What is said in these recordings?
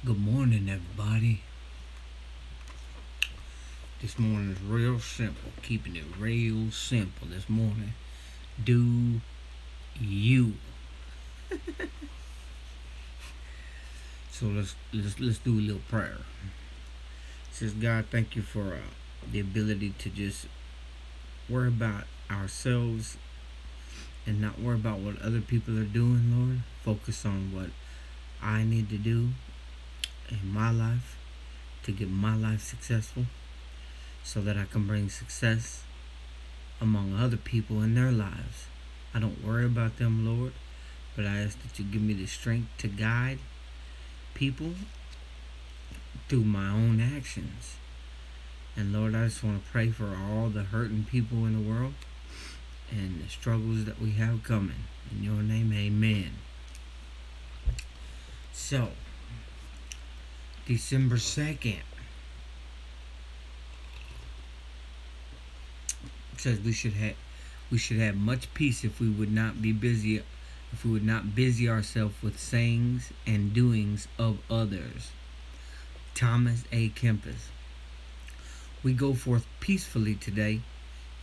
Good morning, everybody. This morning is real simple. Keeping it real simple this morning. Do you? So let's do a little prayer. It says, God, thank you for the ability to just worry about ourselves and not worry about what other people are doing, Lord. Focus on what I need to do in my life to get my life successful, so that I can bring success among other people in their lives. I don't worry about them, Lord, but I ask that you give me the strength to guide people through my own actions. And Lord, I just want to pray for all the hurting people in the world and the struggles that we have coming. In your name, amen. So, December 2nd. Says we should have much peace if we would not busy ourselves with sayings and doings of others. Thomas A. Kempis. We go forth peacefully today.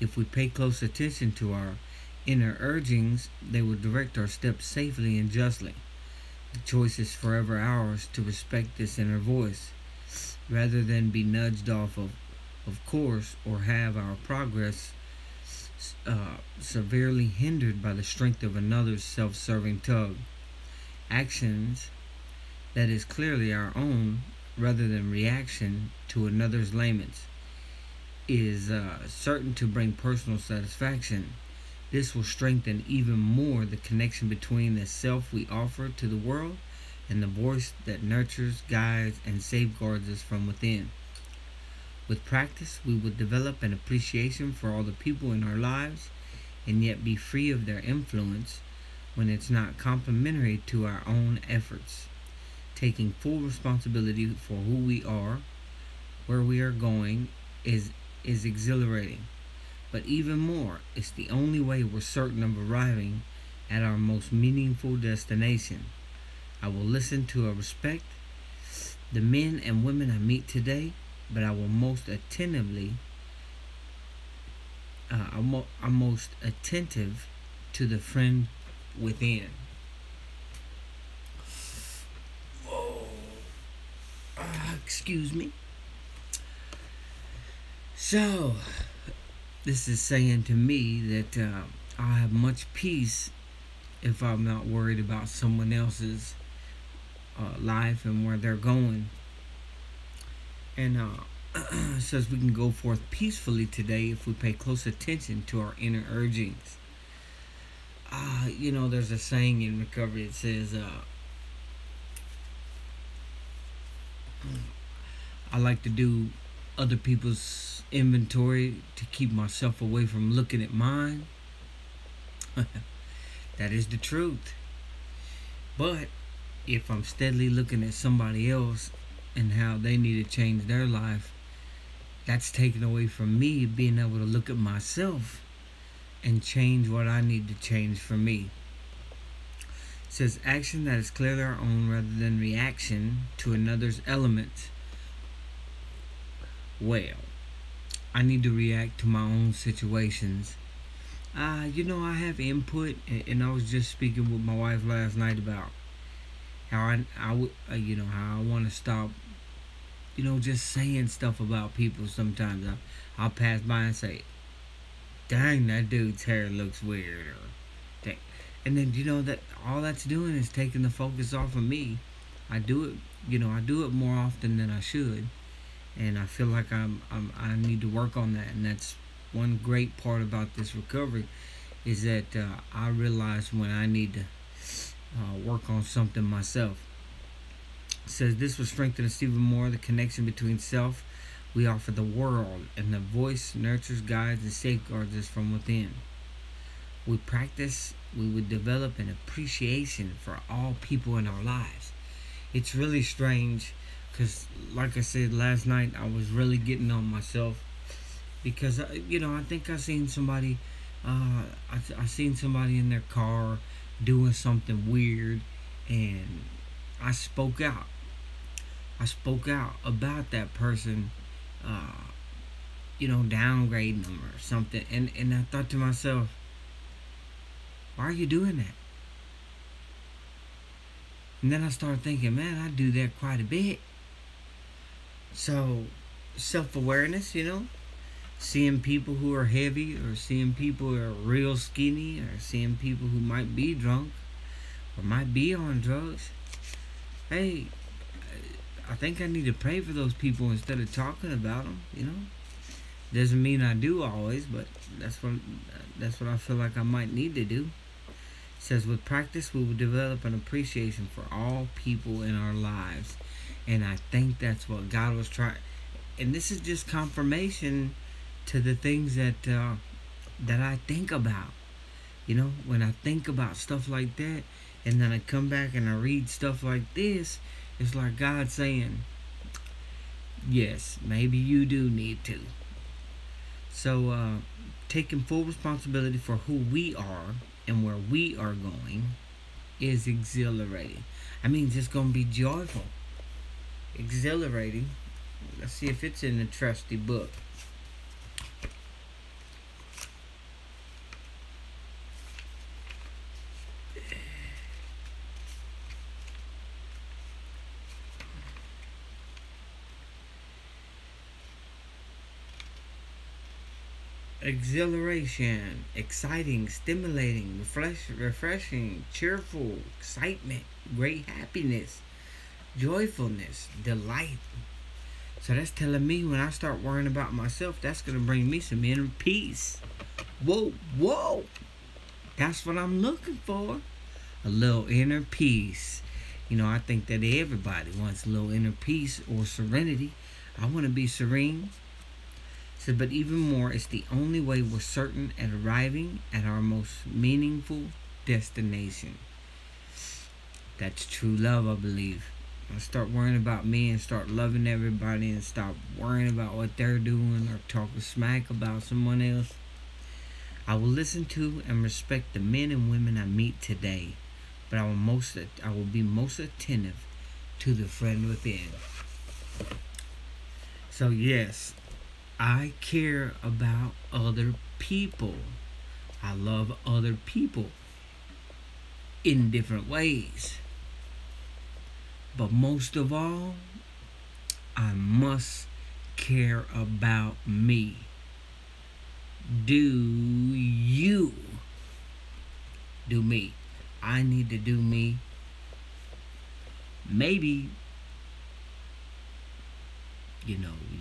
If we pay close attention to our inner urgings, they will direct our steps safely and justly. The choice is forever ours to respect this inner voice, rather than be nudged off of course, or have our progress severely hindered by the strength of another's self-serving tug. Actions that is clearly our own, rather than reaction to another's laments, is certain to bring personal satisfaction. This will strengthen even more the connection between the self we offer to the world and the voice that nurtures, guides, and safeguards us from within. With practice, we will develop an appreciation for all the people in our lives, and yet be free of their influence when it's not complementary to our own efforts. Taking full responsibility for who we are, where we are going, is exhilarating. But even more, it's the only way we're certain of arriving at our most meaningful destination. I will listen to respect the men and women I meet today, but I will most attentively, I'm most attentive to the friend within. Oh, excuse me. So, this is saying to me that I'll have much peace if I'm not worried about someone else's life and where they're going. And it says we can go forth peacefully today if we pay close attention to our inner urgings. There's a saying in recovery. It says, I like to do other people's inventory to keep myself away from looking at mine. That is the truth. But if I'm steadily looking at somebody else and how they need to change their life, that's taken away from me being able to look at myself and change what I need to change for me. It says action that is clearly our own rather than reaction to another's element. Well, I need to react to my own situations. I have input, and I was just speaking with my wife last night about how how I want to stop, just saying stuff about people. Sometimes I'll pass by and say, dang, that dude's hair looks weird, or dang. And then that all that's doing is taking the focus off of me. I do it more often than I should, and I feel like I need to work on that. And that's one great part about this recovery, is that I realize when I need to work on something myself. It says this will strengthen us even more, the connection between self we offer the world and the voice nurtures, guides, and safeguards us from within. We practice, we would develop an appreciation for all people in our lives. It's really strange because, like I said last night, I was really getting on myself because I think I seen somebody I seen somebody in their car doing something weird, and I spoke out. I spoke out about that person, uh, downgrading them or something. And I thought to myself, why are you doing that? And then I started thinking, man, I do that quite a bit. So, self-awareness, seeing people who are heavy, or seeing people who are real skinny, or seeing people who might be drunk or might be on drugs. Hey, I think I need to pray for those people instead of talking about them. Doesn't mean I do always, but that's what I feel like I might need to do. It says, with practice we will develop an appreciation for all people in our lives. And I think that's what God was trying. And this is just confirmation to the things that I think about. When I think about stuff like that, and then I come back and I read stuff like this, it's like God saying, yes, maybe you do need to. So, taking full responsibility for who we are and where we are going is exhilarating. I mean, it's going to be joyful. Exhilarating. Let's see if it's in the trusty book. Exhilaration, exciting, stimulating, refreshing, cheerful, excitement, great happiness, joyfulness, delight. So that's telling me when I start worrying about myself, that's going to bring me some inner peace. Whoa. That's what I'm looking for. A little inner peace. I think that everybody wants a little inner peace or serenity. I want to be serene. So, but even more, it's the only way we're certain at arriving at our most meaningful destination. That's true love, I believe. I start worrying about me and start loving everybody and stop worrying about what they're doing or talking smack about someone else. I will listen to and respect the men and women I meet today, but I will be most attentive to the friend within. So yes, I care about other people. I love other people in different ways. But most of all, I must care about me. Do you do me? I need to do me. Maybe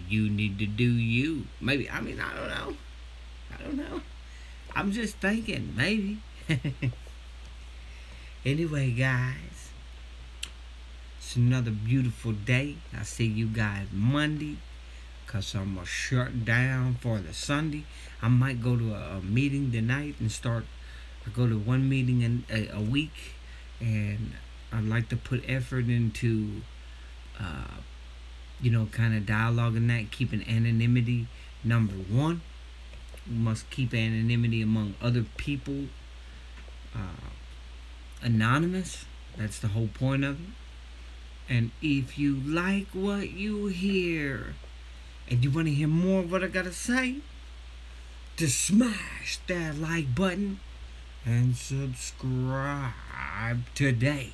you need to do you. Maybe, I don't know. I'm just thinking, maybe. Anyway, guys, it's another beautiful day. I'll see you guys Monday, because I'm going to shut down for the Sunday. I might go to a meeting tonight and go to one meeting in a week, and I'd like to put effort into kind of dialoguing that, keeping anonymity number one. We must keep anonymity among other people anonymous. That's the whole point of it. And if you like what you hear and you want to hear more of what I gotta say, just smash that like button and subscribe today.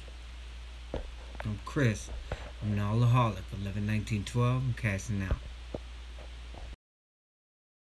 I'm Chris. I'm an alcoholic. 11-19-12. I'm casting out.